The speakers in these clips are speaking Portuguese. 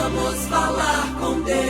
Vamos falar com Deus.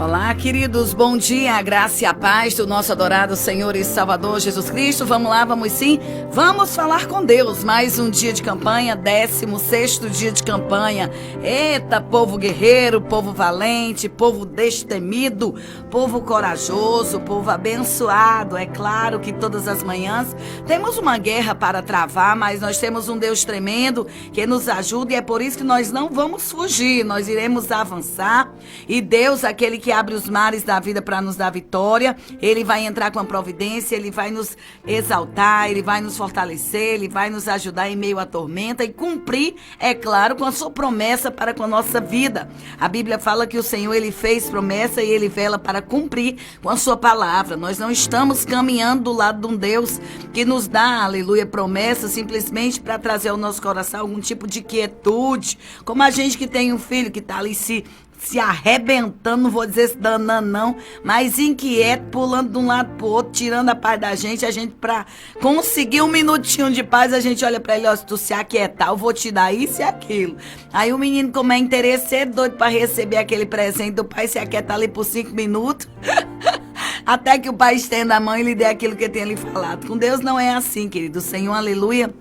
Olá, queridos, bom dia, a graça e a paz do nosso adorado Senhor e Salvador Jesus Cristo. Vamos lá, vamos sim, vamos falar com Deus. Mais um dia de campanha, 16º dia de campanha. Eita, povo guerreiro, povo valente, povo destemido, povo corajoso, povo abençoado. É claro que todas as manhãs temos uma guerra para travar, mas nós temos um Deus tremendo que nos ajuda e é por isso que nós não vamos fugir, nós iremos avançar. E Deus, aquele que abre os mares da vida para nos dar vitória, Ele vai entrar com a providência, Ele vai nos exaltar, Ele vai nos fortalecer, Ele vai nos ajudar em meio à tormenta e cumprir, é claro, com a sua promessa para com a nossa vida. A Bíblia fala que o Senhor, Ele fez promessa e Ele vela para cumprir com a sua palavra. Nós não estamos caminhando do lado de um Deus que nos dá, aleluia, promessa simplesmente para trazer ao nosso coração algum tipo de quietude, como a gente que tem um filho que está ali se arrebentando, não vou dizer se danando não, mas inquieto, pulando de um lado pro outro, tirando a paz da gente. A gente, pra conseguir um minutinho de paz, a gente olha pra ele, ó, se tu se aquietar, eu vou te dar isso e aquilo. Aí o menino, como é interesseiro, doido pra receber aquele presente do pai, se aquieta ali por 5 minutos, até que o pai estenda a mão e lhe dê aquilo que ele tem lhe falado. Com Deus não é assim, querido. O Senhor, aleluia,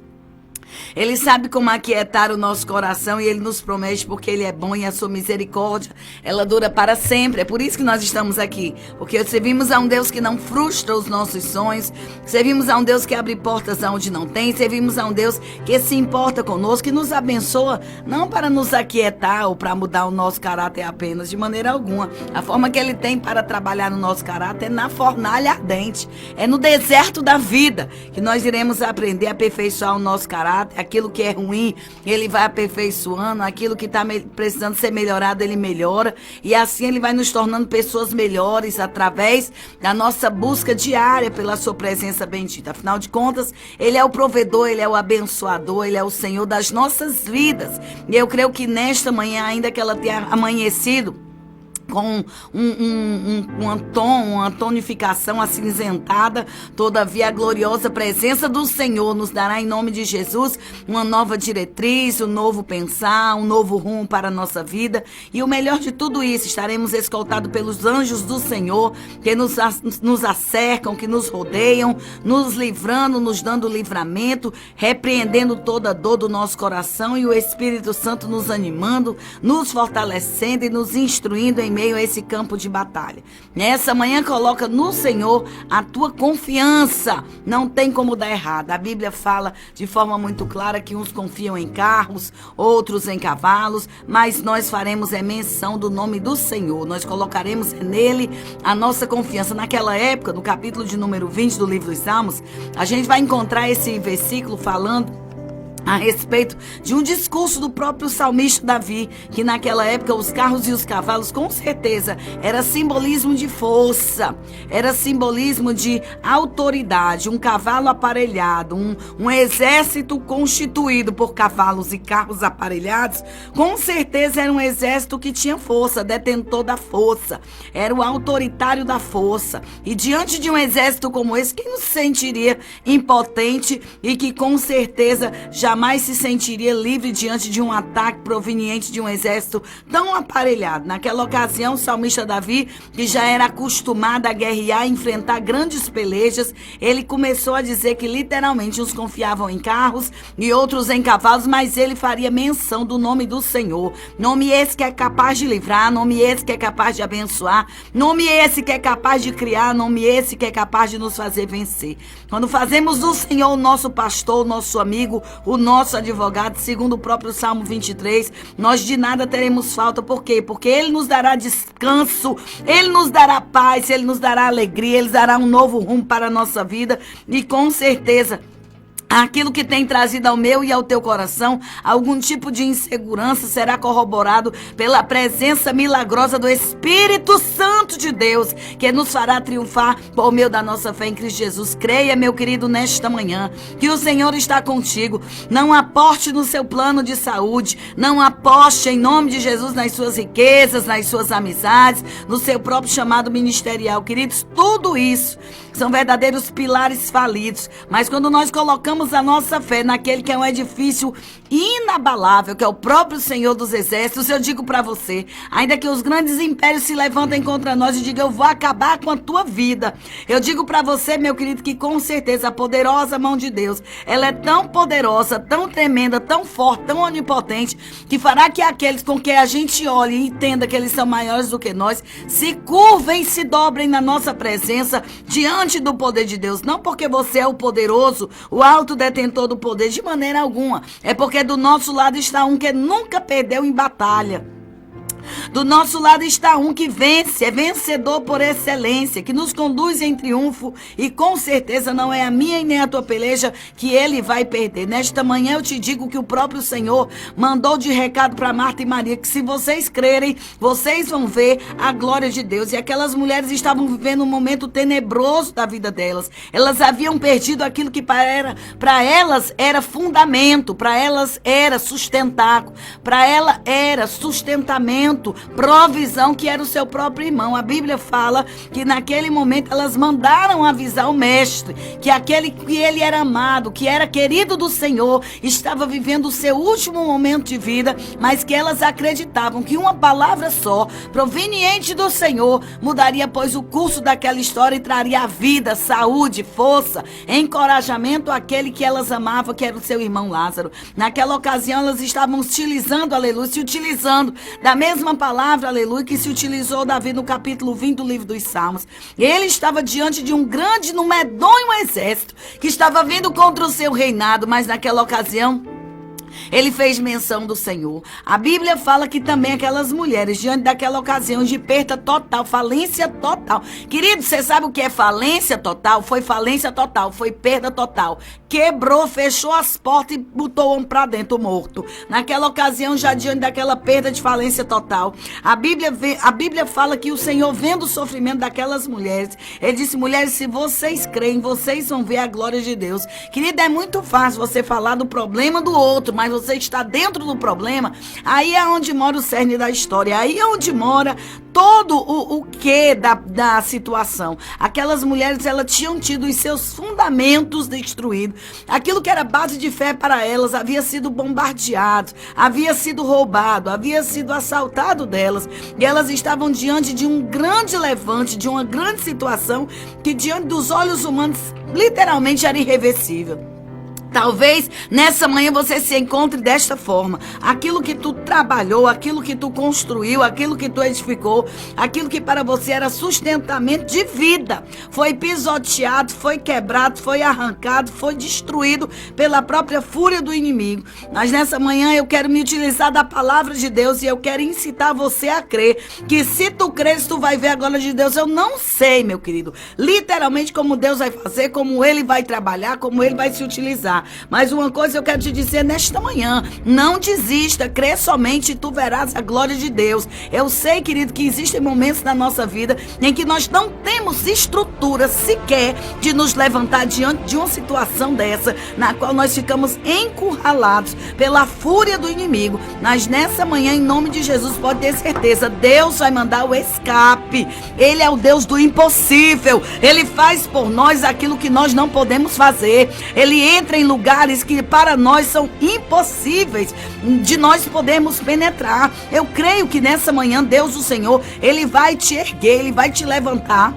Ele sabe como aquietar o nosso coração e Ele nos promete porque Ele é bom e a sua misericórdia, ela dura para sempre. É por isso que nós estamos aqui, porque servimos a um Deus que não frustra os nossos sonhos, servimos a um Deus que abre portas onde não tem, servimos a um Deus que se importa conosco, que nos abençoa, não para nos aquietar ou para mudar o nosso caráter apenas, de maneira alguma. A forma que Ele tem para trabalhar no nosso caráter é na fornalha ardente, é no deserto da vida que nós iremos aprender a aperfeiçoar o nosso caráter. Aquilo que é ruim, Ele vai aperfeiçoando. Aquilo que está precisando ser melhorado, Ele melhora. E assim Ele vai nos tornando pessoas melhores através da nossa busca diária pela sua presença bendita. Afinal de contas, Ele é o provedor, Ele é o abençoador, Ele é o Senhor das nossas vidas. E eu creio que nesta manhã, ainda que ela tenha amanhecido com uma tonificação acinzentada, todavia a gloriosa presença do Senhor nos dará, em nome de Jesus, uma nova diretriz, um novo pensar, um novo rumo para a nossa vida. E o melhor de tudo isso, estaremos escoltados pelos anjos do Senhor, que nos acercam, que nos rodeiam, nos livrando, nos dando livramento, repreendendo toda a dor do nosso coração, e o Espírito Santo nos animando, nos fortalecendo e nos instruindo em meio a esse campo de batalha. Nessa manhã, coloca no Senhor a tua confiança. Não tem como dar errado. A Bíblia fala de forma muito clara que uns confiam em carros, outros em cavalos, mas nós faremos menção do nome do Senhor. Nós colocaremos nele a nossa confiança. Naquela época, no capítulo de número 20 do livro dos Salmos, a gente vai encontrar esse versículo falando a respeito de um discurso do próprio salmista Davi, que naquela época os carros e os cavalos, com certeza, era simbolismo de força, era simbolismo de autoridade. Um cavalo aparelhado, um exército constituído por cavalos e carros aparelhados, com certeza era um exército que tinha força, detentor da força, era o autoritário da força. E diante de um exército como esse, quem não se sentiria impotente e que com certeza jamais se sentiria livre diante de um ataque proveniente de um exército tão aparelhado? Naquela ocasião, o salmista Davi, que já era acostumado a guerrear e enfrentar grandes pelejas, ele começou a dizer que literalmente uns confiavam em carros e outros em cavalos, mas ele faria menção do nome do Senhor. Nome esse que é capaz de livrar, nome esse que é capaz de abençoar, nome esse que é capaz de criar, nome esse que é capaz de nos fazer vencer. Quando fazemos do Senhor o nosso pastor, o nosso amigo, o nosso advogado, segundo o próprio Salmo 23, nós de nada teremos falta. Por quê? Porque Ele nos dará descanso, Ele nos dará paz, Ele nos dará alegria, Ele dará um novo rumo para a nossa vida e com certeza aquilo que tem trazido ao meu e ao teu coração algum tipo de insegurança será corroborado pela presença milagrosa do Espírito Santo santo de Deus, que nos fará triunfar por meio da nossa fé em Cristo Jesus. Creia, meu querido, nesta manhã, que o Senhor está contigo. Não aporte no seu plano de saúde, não aposte em nome de Jesus nas suas riquezas, nas suas amizades, no seu próprio chamado ministerial. Queridos, tudo isso são verdadeiros pilares falidos, mas quando nós colocamos a nossa fé naquele que é um edifício inabalável, que é o próprio Senhor dos Exércitos, eu digo para você, ainda que os grandes impérios se levantem contra nós e digam, eu vou acabar com a tua vida, eu digo para você, meu querido, que com certeza a poderosa mão de Deus, ela é tão poderosa, tão tremenda, tão forte, tão onipotente, que fará que aqueles com quem a gente olhe e entenda que eles são maiores do que nós, se curvem, se dobrem na nossa presença, diante do poder de Deus. Não porque você é o poderoso, o autodetentor do poder, de maneira alguma. É porque do nosso lado está um que nunca perdeu em batalha. Do nosso lado está um que vence, é vencedor por excelência, que nos conduz em triunfo e com certeza não é a minha e nem a tua peleja que ele vai perder. Nesta manhã eu te digo que o próprio Senhor mandou de recado para Marta e Maria, que se vocês crerem, vocês vão ver a glória de Deus. E aquelas mulheres estavam vivendo um momento tenebroso da vida delas. Elas haviam perdido aquilo que para elas era fundamento, para elas era sustentáculo, para ela era sustentamento, provisão, que era o seu próprio irmão. A Bíblia fala que naquele momento elas mandaram avisar o mestre que aquele que ele era amado, que era querido do Senhor, estava vivendo o seu último momento de vida, mas que elas acreditavam que uma palavra só, proveniente do Senhor, mudaria, pois, o curso daquela história e traria vida, saúde, força, encorajamento àquele que elas amavam, que era o seu irmão Lázaro. Naquela ocasião elas estavam utilizando, aleluia, se utilizando da mesma palavra, aleluia, que se utilizou Davi no capítulo 20 do livro dos Salmos. Ele estava diante de um grande, um medonho exército que estava vindo contra o seu reinado, mas naquela ocasião ele fez menção do Senhor. A Bíblia fala que também aquelas mulheres, diante daquela ocasião de perda total, falência total. Querido, você sabe o que é falência total? Foi falência total, foi perda total. Quebrou, fechou as portas e botou o homem pra dentro, morto. Naquela ocasião, já diante daquela perda de falência total, a Bíblia fala que o Senhor, vendo o sofrimento daquelas mulheres, ele disse, mulheres, se vocês creem, vocês vão ver a glória de Deus. Querida, é muito fácil você falar do problema do outro, mas você está dentro do problema. Aí é onde mora o cerne da história, aí é onde mora todo o que da situação. Aquelas mulheres, elas tinham tido os seus fundamentos destruídos. Aquilo que era base de fé para elas havia sido bombardeado, havia sido roubado, havia sido assaltado delas. E elas estavam diante de um grande levante, de uma grande situação que diante dos olhos humanos literalmente era irreversível. Talvez nessa manhã você se encontre desta forma. Aquilo que tu trabalhou, aquilo que tu construiu, aquilo que tu edificou, aquilo que para você era sustentamento de vida, foi pisoteado, foi quebrado, foi arrancado, foi destruído pela própria fúria do inimigo. Mas nessa manhã eu quero me utilizar da palavra de Deus e eu quero incitar você a crer que se tu creres, tu vai ver a glória de Deus. Eu não sei, meu querido, literalmente como Deus vai fazer, como Ele vai trabalhar, como Ele vai se utilizar. Mas uma coisa eu quero te dizer nesta manhã, não desista, crê somente e tu verás a glória de Deus. Eu sei, querido, que existem momentos na nossa vida em que nós não temos estrutura sequer de nos levantar diante de uma situação dessa, na qual nós ficamos encurralados pela fúria do inimigo. Mas nessa manhã, em nome de Jesus, pode ter certeza, Deus vai mandar o escape. Ele é o Deus do impossível. Ele faz por nós aquilo que nós não podemos fazer. Ele entra em lugares que para nós são impossíveis de nós podermos penetrar. Eu creio que nessa manhã Deus, o Senhor, Ele vai te erguer, Ele vai te levantar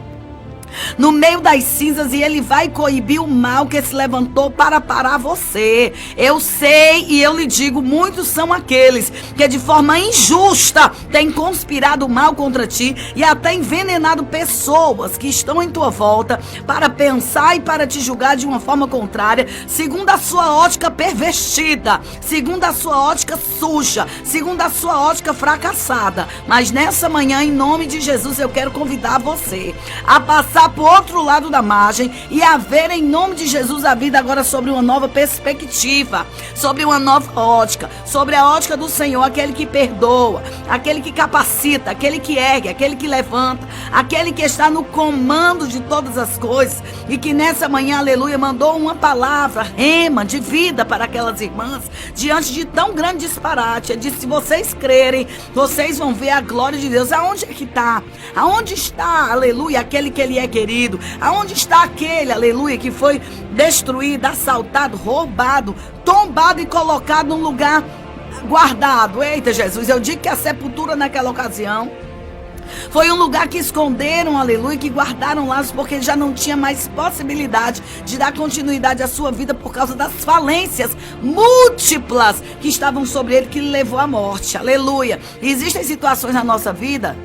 no meio das cinzas e Ele vai coibir o mal que se levantou para parar você. Eu sei e eu lhe digo, muitos são aqueles que de forma injusta têm conspirado mal contra ti e até envenenado pessoas que estão em tua volta para pensar e para te julgar de uma forma contrária, segundo a sua ótica pervertida, segundo a sua ótica suja, segundo a sua ótica fracassada. Mas nessa manhã, em nome de Jesus, eu quero convidar você a passar cruzar para o outro lado da margem e haver em nome de Jesus a vida agora sobre uma nova perspectiva, sobre uma nova ótica, sobre a ótica do Senhor, aquele que perdoa, aquele que capacita, aquele que ergue, aquele que levanta, aquele que está no comando de todas as coisas e que nessa manhã, aleluia, mandou uma palavra, rema, de vida para aquelas irmãs, diante de tão grande disparate. Ele disse, se vocês crerem, vocês vão ver a glória de Deus. Aonde é que está? Aonde está, aleluia, aquele que ele é querido? Aonde está aquele, aleluia, que foi destruído, assaltado, roubado, tombado e colocado num lugar guardado? Eita, Jesus, eu digo que a sepultura naquela ocasião foi um lugar que esconderam, aleluia, que guardaram lá, porque já não tinha mais possibilidade de dar continuidade à sua vida por causa das falências múltiplas que estavam sobre ele, que levou à morte, aleluia. E existem situações na nossa vida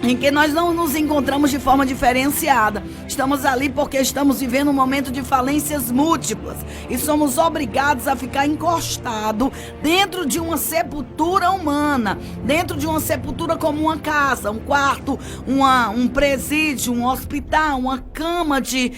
em que nós não nos encontramos de forma diferenciada. Estamos ali porque estamos vivendo um momento de falências múltiplas e somos obrigados a ficar encostados dentro de uma sepultura humana, dentro de uma sepultura como uma casa, um quarto, um presídio, um hospital, uma cama de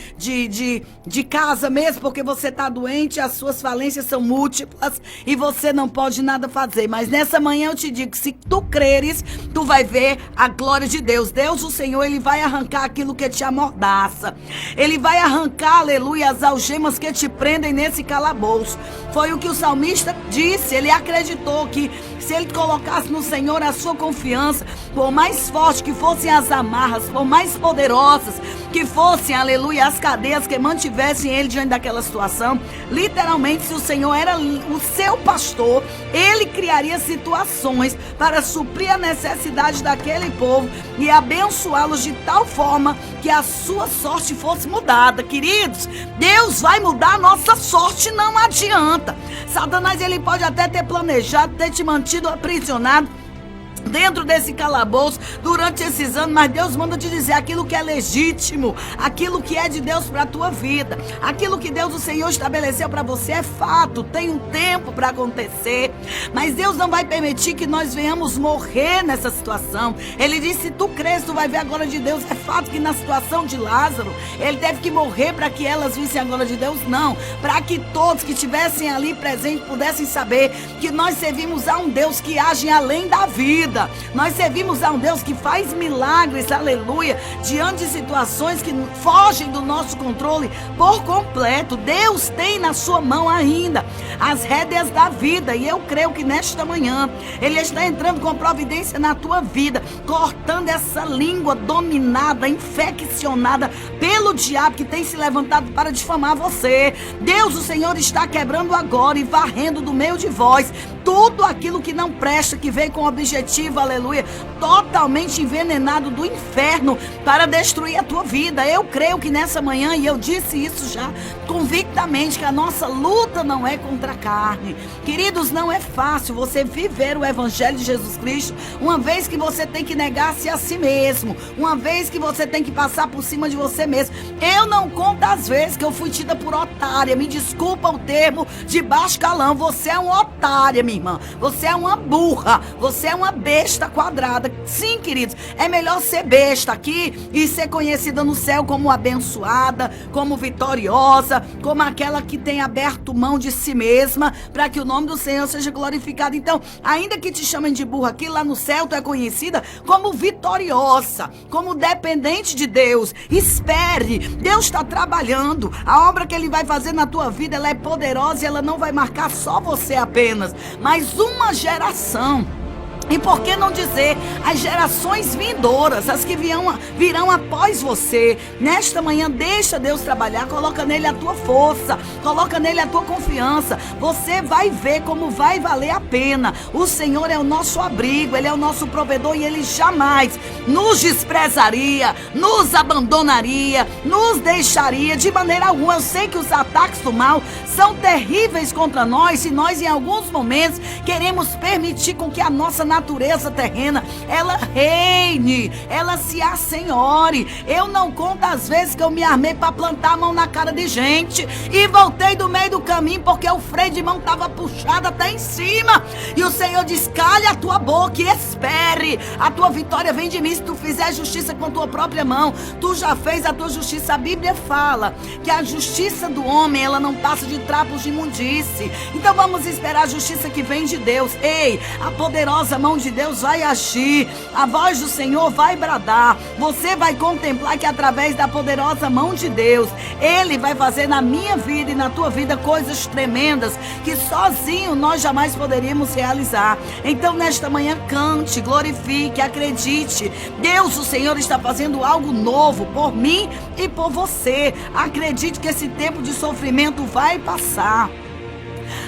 casa mesmo, porque você está doente, as suas falências são múltiplas e você não pode nada fazer. Mas nessa manhã eu te digo que se tu creres, tu vai ver a glória de Deus. Deus, o Senhor, ele vai arrancar aquilo que te amordaça. Ele vai arrancar, aleluia, as algemas que te prendem nesse calabouço. Foi o que o salmista disse. Ele acreditou que se ele colocasse no Senhor a sua confiança, por mais forte que fossem as amarras, por mais poderosas que fossem, aleluia, as cadeias que mantivessem ele diante daquela situação, literalmente, se o Senhor era o seu pastor, ele criaria situações para suprir a necessidade daquele povo e abençoá-los de tal forma que a sua sorte fosse mudada. Queridos, Deus vai mudar a nossa sorte, não adianta. Satanás, ele pode até ter planejado, ter te mantido aprisionado dentro desse calabouço durante esses anos, mas Deus manda te dizer aquilo que é legítimo, aquilo que é de Deus para a tua vida, aquilo que Deus, o Senhor, estabeleceu para você é fato, tem um tempo para acontecer, mas Deus não vai permitir que nós venhamos morrer nessa situação. Ele disse, se tu crês, tu vai ver a glória de Deus. É fato que na situação de Lázaro, ele teve que morrer para que elas vissem a glória de Deus? Não, para que todos que estivessem ali presentes pudessem saber que nós servimos a um Deus que age além da vida. Nós servimos a um Deus que faz milagres, aleluia, diante de situações que fogem do nosso controle por completo. Deus tem na sua mão ainda as rédeas da vida, e eu creio que nesta manhã Ele está entrando com providência na tua vida, cortando essa língua dominada, infeccionada pelo diabo que tem se levantado para difamar você. Deus, o Senhor, está quebrando agora e varrendo do meio de vós tudo aquilo que não presta, que veio com o objetivo, aleluia, totalmente envenenado do inferno para destruir a tua vida. Eu creio que nessa manhã, e eu disse isso já convictamente, que a nossa luta não é contra a carne. Queridos, não é fácil você viver o evangelho de Jesus Cristo, uma vez que você tem que negar-se a si mesmo, uma vez que você tem que passar por cima de você mesmo. Eu não conto as vezes que eu fui tida por otária, me desculpa o termo de baixo calão. Você é uma otária, minha irmã, você é uma burra, você é uma besta quadrada. Sim, queridos, é melhor ser besta aqui e ser conhecida no céu como abençoada, como vitoriosa, como aquela que tem aberto mão de si mesma para que o nome do Senhor seja glorificado. Então, ainda que te chamem de burra aqui, lá no céu tu é conhecida como vitoriosa, como dependente de Deus. Espere, Deus está trabalhando. A obra que Ele vai fazer na tua vida, ela é poderosa e ela não vai marcar só você apenas, mas uma geração. E por que não dizer as gerações vindouras, as que virão após você? Nesta manhã, deixa Deus trabalhar, coloca nele a tua força, coloca nele a tua confiança. Você vai ver como vai valer a pena. O Senhor é o nosso abrigo, Ele é o nosso provedor e Ele jamais nos desprezaria, nos abandonaria, nos deixaria de maneira alguma. Eu sei que os ataques do mal são terríveis contra nós se nós em alguns momentos queremos permitir com que a nossa natureza terrena, ela reine, ela se assenhore. Eu não conto as vezes que eu me armei para plantar a mão na cara de gente e voltei do meio do caminho porque o freio de mão estava puxado até em cima. E o Senhor diz: calha a tua boca e espere. A tua vitória vem de mim. Se tu fizer justiça com a tua própria mão, tu já fez a tua justiça. A Bíblia fala que a justiça do homem, ela não passa de trapos de imundície. Então vamos esperar a justiça que vem de Deus. Ei, a poderosa mão de Deus vai agir. A voz do Senhor vai bradar. Você vai contemplar que através da poderosa mão de Deus, Ele vai fazer na minha vida e na tua vida coisas tremendas que sozinho nós jamais poderíamos realizar. Então nesta manhã cante, glorifique, acredite. Deus, o Senhor, está fazendo algo novo por mim e por você. Acredite que esse tempo de sofrimento vai passar.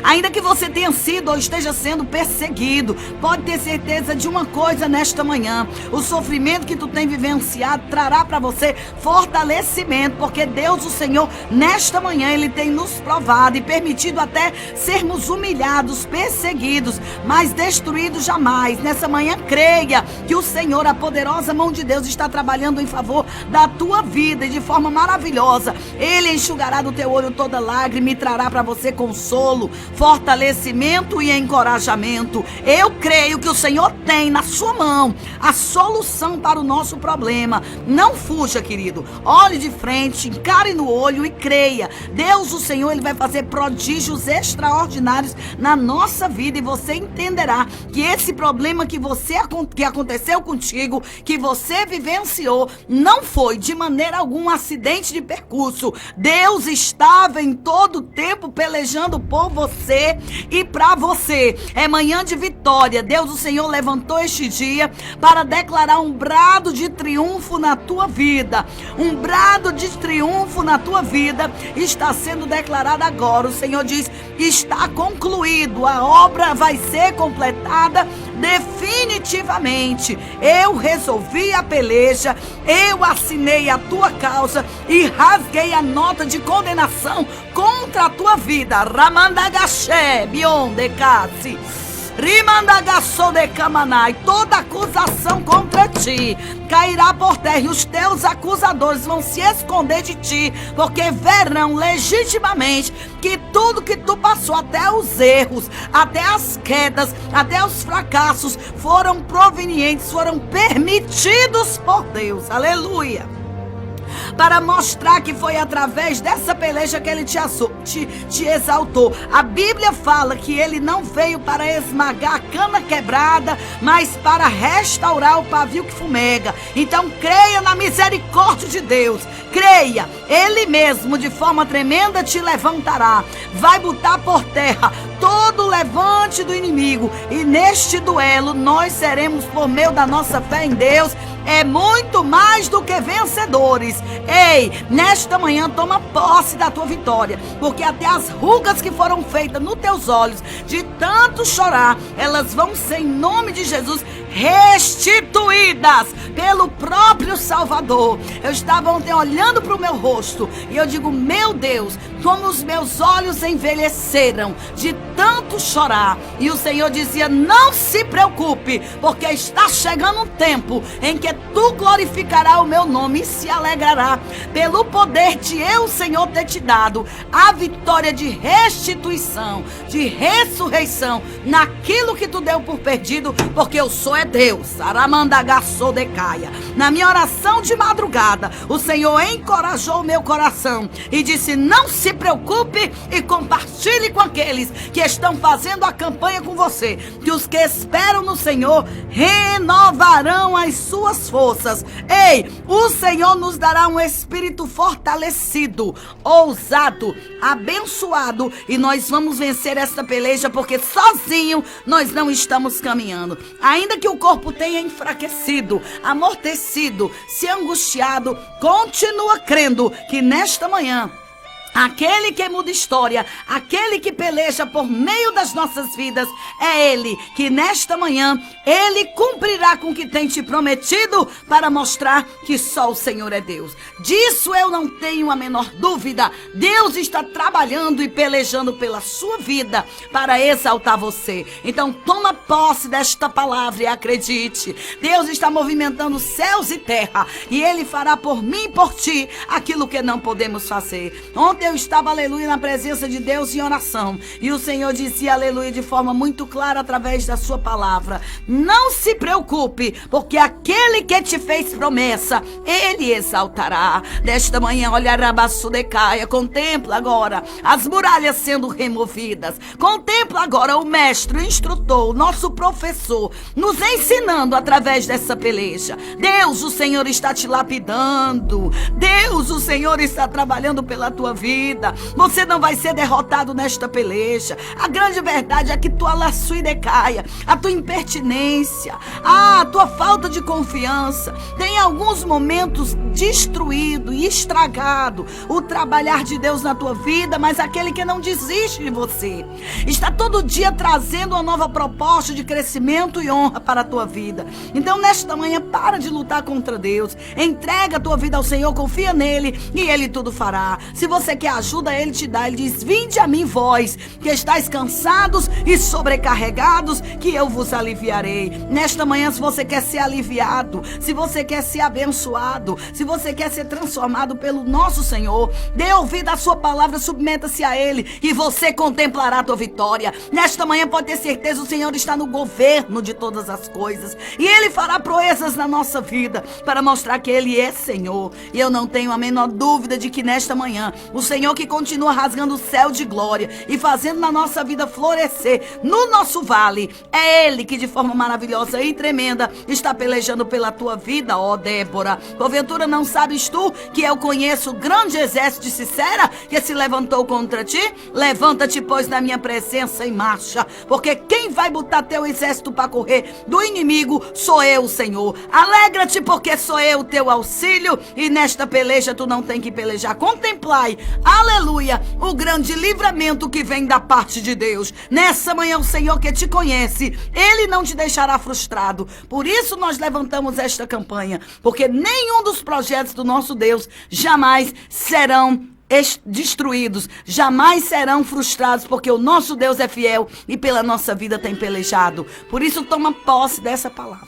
Ainda que você tenha sido ou esteja sendo perseguido, pode ter certeza de uma coisa nesta manhã: o sofrimento que tu tem vivenciado trará para você fortalecimento, porque Deus, o Senhor, nesta manhã, Ele tem nos provado e permitido até sermos humilhados, perseguidos, mas destruídos jamais. Nessa manhã, creia que o Senhor, a poderosa mão de Deus, está trabalhando em favor da tua vida e de forma maravilhosa. Ele enxugará do teu olho toda lágrima e trará para você consolo, fortalecimento e encorajamento. Eu creio que o Senhor tem na sua mão a solução para o nosso problema. Não fuja, querido. Olhe de frente, encare no olho e creia. Deus, o Senhor, Ele vai fazer prodígios extraordinários na nossa vida, e você entenderá que esse problema que aconteceu contigo, que você vivenciou, não foi de maneira alguma um acidente de percurso. Deus estava em todo o tempo pelejando por você e para você. É manhã de vitória. Deus, o Senhor, levantou este dia para declarar um brado de triunfo na tua vida. Um brado de triunfo na tua vida está sendo declarado agora. O Senhor diz: está concluído, a obra vai ser completada definitivamente. Eu resolvi a peleja, eu assinei a tua causa e rasguei a nota de condenação contra a tua vida. Ramandagaxé, biondecassi, rimandagaçodecamanai. Toda acusação contra ti cairá por terra, e os teus acusadores vão se esconder de ti, porque verão legitimamente que tudo que tu passou, até os erros, até as quedas, até os fracassos, foram provenientes, foram permitidos por Deus. Aleluia! Para mostrar que foi através dessa peleja que Ele te exaltou. A Bíblia fala que Ele não veio para esmagar a cana quebrada, mas para restaurar o pavio que fumega. Então creia na misericórdia de Deus. Creia, Ele mesmo de forma tremenda te levantará. Vai botar por terra todo o levante do inimigo, e neste duelo nós seremos, por meio da nossa fé em Deus, muito mais do que vencedores. Ei, nesta manhã toma posse da tua vitória, porque até as rugas que foram feitas nos teus olhos de tanto chorar, elas vão ser, em nome de Jesus, restituídas pelo próprio Salvador. Eu estava ontem olhando para o meu rosto e eu digo: meu Deus, como os meus olhos envelheceram de tanto chorar. E o Senhor dizia: não se preocupe, porque está chegando um tempo em que tu glorificarás o meu nome e se alegrará pelo poder de eu, Senhor, ter te dado a vitória de restituição, de ressurreição naquilo que tu deu por perdido, porque eu sou Deus. Aramandagaçodecaia. Na minha oração de madrugada, o Senhor encorajou o meu coração e disse: não se preocupe e compartilhe com aqueles que estão fazendo a campanha com você, que os que esperam no Senhor renovarão as suas forças. Ei, o Senhor nos dará um espírito fortalecido, ousado, abençoado, e nós vamos vencer esta peleja, porque sozinho nós não estamos caminhando. Ainda que o corpo tenha enfraquecido, amortecido, se angustiado, continua crendo que nesta manhã Aquele que muda história, aquele que peleja por meio das nossas vidas, é Ele que nesta manhã, Ele cumprirá com o que tem te prometido para mostrar que só o Senhor é Deus. Disso eu não tenho a menor dúvida. Deus está trabalhando e pelejando pela sua vida para exaltar você. Então toma posse desta palavra e acredite. Deus está movimentando céus e terra e Ele fará por mim e por ti aquilo que não podemos fazer. Ontem eu estava, aleluia, na presença de Deus em oração. E o Senhor dizia, aleluia, de forma muito clara através da sua palavra: não se preocupe, porque aquele que te fez promessa, Ele exaltará. Desta manhã, olha, Rabassudecaia, contempla agora as muralhas sendo removidas. Contempla agora o mestre, o instrutor, o nosso professor, nos ensinando através dessa peleja. Deus, o Senhor está te lapidando. Deus, o Senhor está trabalhando pela tua vida. Você não vai ser derrotado nesta peleja. A grande verdade é que tua laçuidecaia, a tua impertinência, a tua falta de confiança tem alguns momentos destruído e estragado o trabalhar de Deus na tua vida, mas aquele que não desiste de você está todo dia trazendo uma nova proposta de crescimento e honra para a tua vida. Então nesta manhã, para de lutar contra Deus, entrega a tua vida ao Senhor, confia nele e Ele tudo fará. Se você quer ajuda, Ele te dá. Ele diz: vinde a mim, vós que estáis cansados e sobrecarregados, que eu vos aliviarei. Nesta manhã, se você quer ser aliviado, se você quer ser abençoado, se você quer ser transformado pelo nosso Senhor, dê ouvido à sua palavra, submeta-se a Ele e você contemplará a tua vitória. Nesta manhã, pode ter certeza, o Senhor está no governo de todas as coisas e Ele fará proezas na nossa vida para mostrar que Ele é Senhor. E eu não tenho a menor dúvida de que nesta manhã, o Senhor que continua rasgando o céu de glória e fazendo na nossa vida florescer no nosso vale, é Ele que de forma maravilhosa e tremenda está pelejando pela tua vida, ó Débora. Porventura não sabes tu que eu conheço o grande exército de Sisera que se levantou contra ti? Levanta-te, pois, na minha presença em marcha, porque quem vai botar teu exército para correr do inimigo sou eu, Senhor. Alegra-te, porque sou eu teu auxílio e nesta peleja tu não tem que pelejar. Contemplai, aleluia, o grande livramento que vem da parte de Deus. Nessa manhã, o Senhor que te conhece, Ele não te deixará frustrado. Por isso nós levantamos esta campanha, porque nenhum dos projetos do nosso Deus jamais serão destruídos, jamais serão frustrados, porque o nosso Deus é fiel e pela nossa vida tem pelejado. Por isso toma posse dessa palavra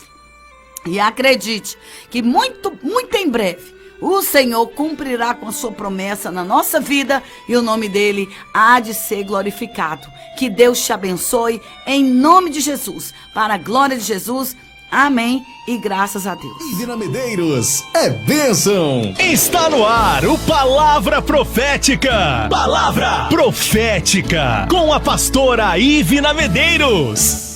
e acredite que muito em breve o Senhor cumprirá com a sua promessa na nossa vida e o nome dele há de ser glorificado. Que Deus te abençoe em nome de Jesus, para a glória de Jesus. Amém e graças a Deus. Ivina Medeiros é bênção. Está no ar o Palavra Profética. Palavra Profética com a pastora Ivina Medeiros.